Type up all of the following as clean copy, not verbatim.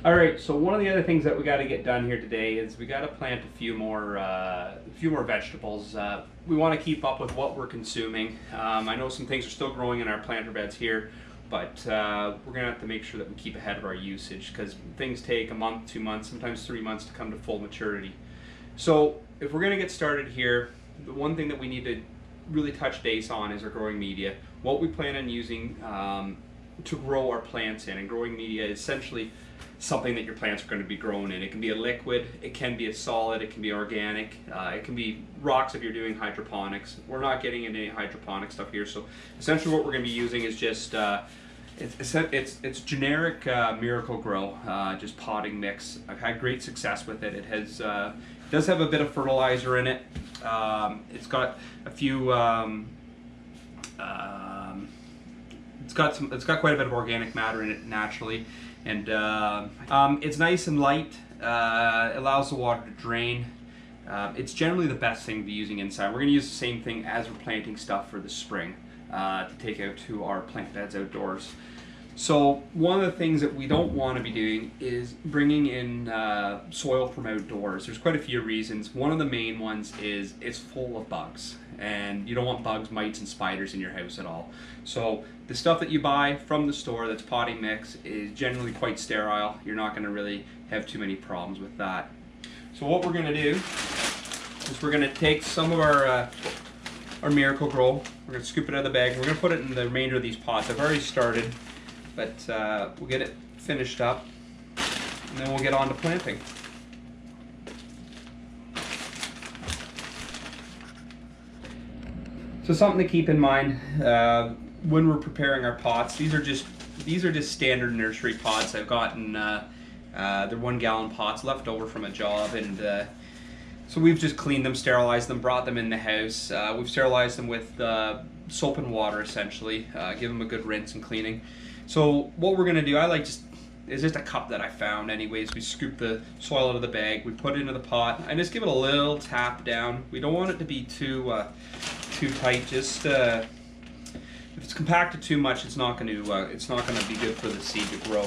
All right, so one of the other things that we got to get done here today is we got to plant a few more vegetables. We want to keep up with what we're consuming. I know some things are still growing in our planter beds here, but we're gonna have to make sure that we keep ahead of our usage because things take a month, 2 months, sometimes 3 months to come to full maturity. So if we're gonna get started here, the one thing that we need to really touch base on is our growing media. What we plan on using to grow our plants in, and growing media is essentially something that your plants are going to be grown in. It can be a liquid, it can be a solid, it can be organic, it can be rocks if you're doing hydroponics. We're not getting into any hydroponic stuff here, so essentially what we're going to be using is just it's generic Miracle-Gro, just potting mix. I've had great success with it. It has does have a bit of fertilizer in it. It's got a few it's got quite a bit of organic matter in it naturally, and it's nice and light. Allows the water to drain. It's generally the best thing to be using inside. We're going to use the same thing as we're planting stuff for the spring to take out to our plant beds outdoors. So one of the things that we don't want to be doing is bringing in soil from outdoors. There's quite a few reasons. One of the main ones is it's full of bugs, and you don't want bugs, mites, and spiders in your house at all. So the stuff that you buy from the store that's potting mix is generally quite sterile. You're not going to really have too many problems with that. So what we're going to do is we're going to take some of our Miracle-Gro, we're going to scoop it out of the bag, we're going to put it in the remainder of these pots. I've already started, but we'll get it finished up, and then we'll get on to planting. So something to keep in mind when we're preparing our pots. These are just standard nursery pots. I've gotten they're 1 gallon pots left over from a job, and so we've just cleaned them, sterilized them, brought them in the house. We've sterilized them with soap and water essentially. Give them a good rinse and cleaning. So what we're gonna do, is just a cup that I found anyways. We scoop the soil out of the bag, we put it into the pot, and just give it a little tap down. We don't want it to be too tight. Just if it's compacted too much, it's not gonna be good for the seed to grow.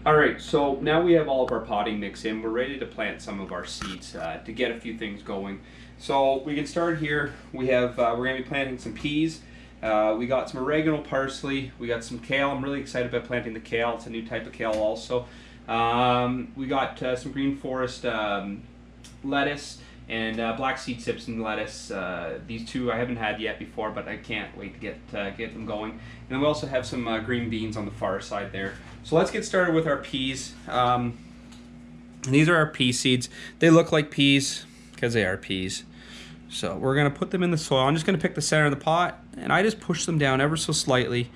Alright, so now we have all of our potting mix in. We're ready to plant some of our seeds to get a few things going. So we can start here. We're going to be planting some peas. We got some oregano, parsley. We got some kale. I'm really excited about planting the kale. It's a new type of kale also. We got some green forest lettuce and black seed Simpson lettuce. These two I haven't had yet before, but I can't wait to get them going. And we also have some green beans on the far side there. So let's get started with our peas. These are our pea seeds. They look like peas because they are peas. So we're gonna put them in the soil. I'm just gonna pick the center of the pot, and I just push them down ever so slightly.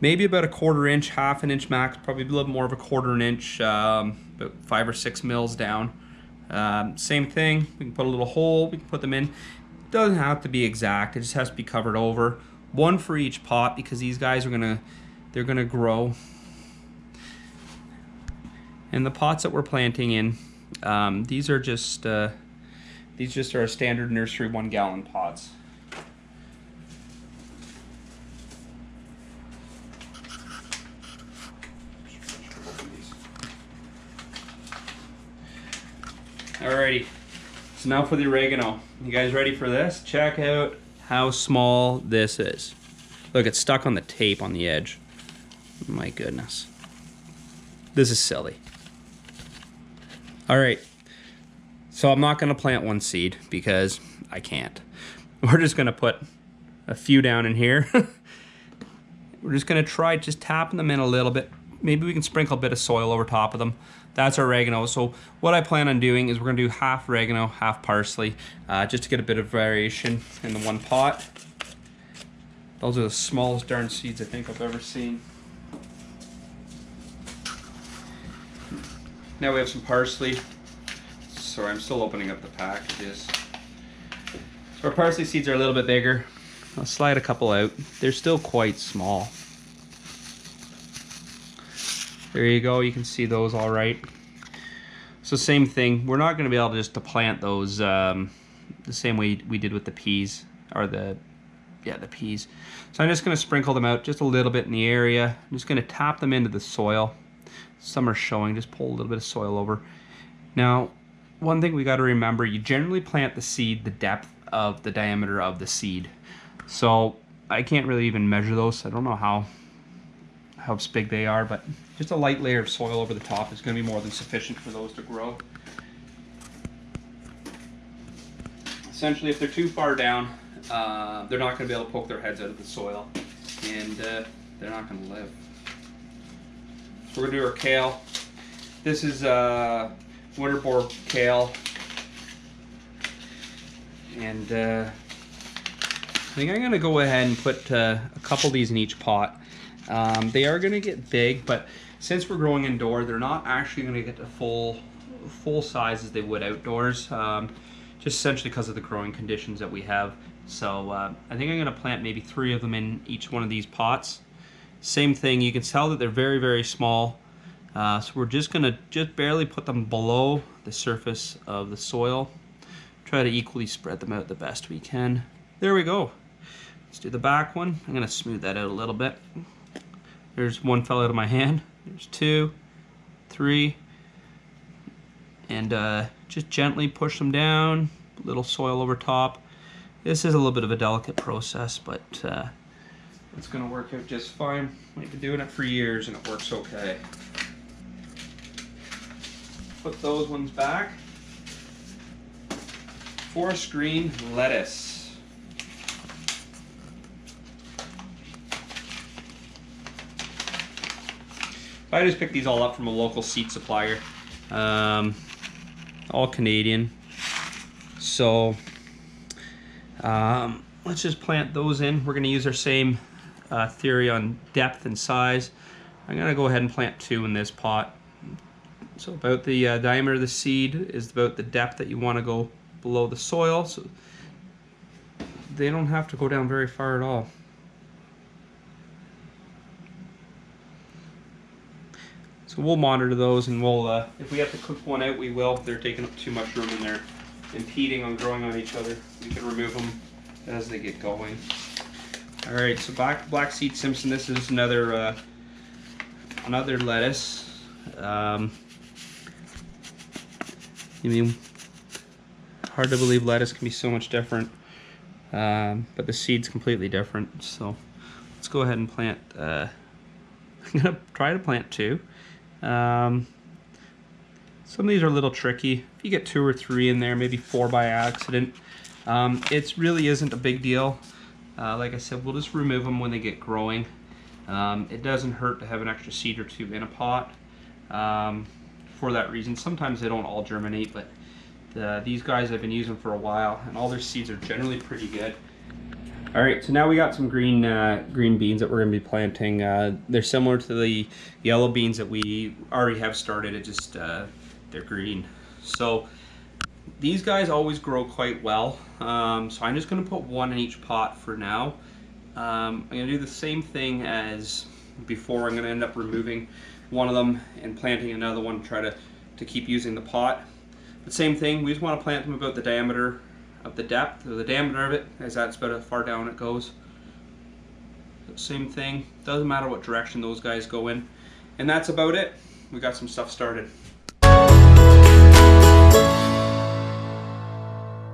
Maybe about a 1/4 inch, 1/2 inch max, probably a little more of a 1/4 inch, about 5 or 6 mils down. Same thing, we can put a little hole, we can put them in. It doesn't have to be exact, it just has to be covered over. 1 for each pot, because these guys they're gonna grow. And the pots that we're planting in, these are just our standard nursery 1 gallon pots. Alrighty, so now for the oregano. You guys ready for this? Check out how small this is. Look, it's stuck on the tape on the edge. My goodness. This is silly. Alright, so I'm not going to plant 1 seed because I can't. We're just going to put a few down in here. We're just going to try just tapping them in a little bit. Maybe we can sprinkle a bit of soil over top of them. That's our oregano. So what I plan on doing is we're going to do 1/2 oregano, 1/2 parsley, just to get a bit of variation in the 1 pot. Those are the smallest darn seeds I think I've ever seen. Now we have some parsley. Sorry, I'm still opening up the packages. So our parsley seeds are a little bit bigger. I'll slide a couple out. They're still quite small. There you go, you can see those all right. So same thing, we're not going to be able to just to plant those the same way we did with the peas, or the peas. So I'm just going to sprinkle them out just a little bit in the area. I'm just going to tap them into the soil. Some are showing, just pull a little bit of soil over. Now, one thing we got to remember, you generally plant the seed the depth of the diameter of the seed. So I can't really even measure those. I don't know how big they are, but just a light layer of soil over the top is going to be more than sufficient for those to grow. Essentially, if they're too far down, they're not going to be able to poke their heads out of the soil, and they're not going to live. So we're going to do our kale. This is winter boar kale, and I think I'm going to go ahead and put a couple of these in each pot. They are going to get big, but since we're growing indoor, they're not actually going to get the full size as they would outdoors, just essentially because of the growing conditions that we have. So I think I'm going to plant maybe 3 of them in each one of these pots. Same thing, you can tell that they're very, very small. So we're just going to barely put them below the surface of the soil. Try to equally spread them out the best we can. There we go. Let's do the back one. I'm going to smooth that out a little bit. There's one fell out of my hand. There's 2, 3. And just gently push them down. A little soil over top. This is a little bit of a delicate process, but it's going to work out just fine. We've been doing it for years and it works okay. Put those ones back. Forest green lettuce. I just picked these all up from a local seed supplier, all Canadian. So let's just plant those in. We're going to use our same theory on depth and size. I'm going to go ahead and plant 2 in this pot. So about the diameter of the seed is about the depth that you want to go below the soil. So they don't have to go down very far at all. So we'll monitor those, and we'll, if we have to cook one out, we will. If they're taking up too much room and they're impeding on growing on each other, we can remove them as they get going. All right, so back to Black Seed Simpson. This is another lettuce. I mean, hard to believe lettuce can be so much different, but the seed's completely different. So let's go ahead and plant. I'm gonna try to plant 2. Some of these are a little tricky. If you get 2 or 3 in there, maybe 4 by accident, it really isn't a big deal. Like I said, we'll just remove them when they get growing. It doesn't hurt to have an extra seed or 2 in a pot for that reason. Sometimes they don't all germinate, but these guys I've been using for a while, and all their seeds are generally pretty good. All right, so now we got some green beans that we're going to be planting. They're similar to the yellow beans that we already have started. It just they're green. So these guys always grow quite well. So I'm just going to put 1 in each pot for now. I'm going to do the same thing as before. I'm going to end up removing one of them and planting another one. Try to keep using the pot. But same thing. We just want to plant them about the diameter of the depth, or the diameter of it, as that's about how far down it goes. Same thing, doesn't matter what direction those guys go in. And that's about it. We got some stuff started.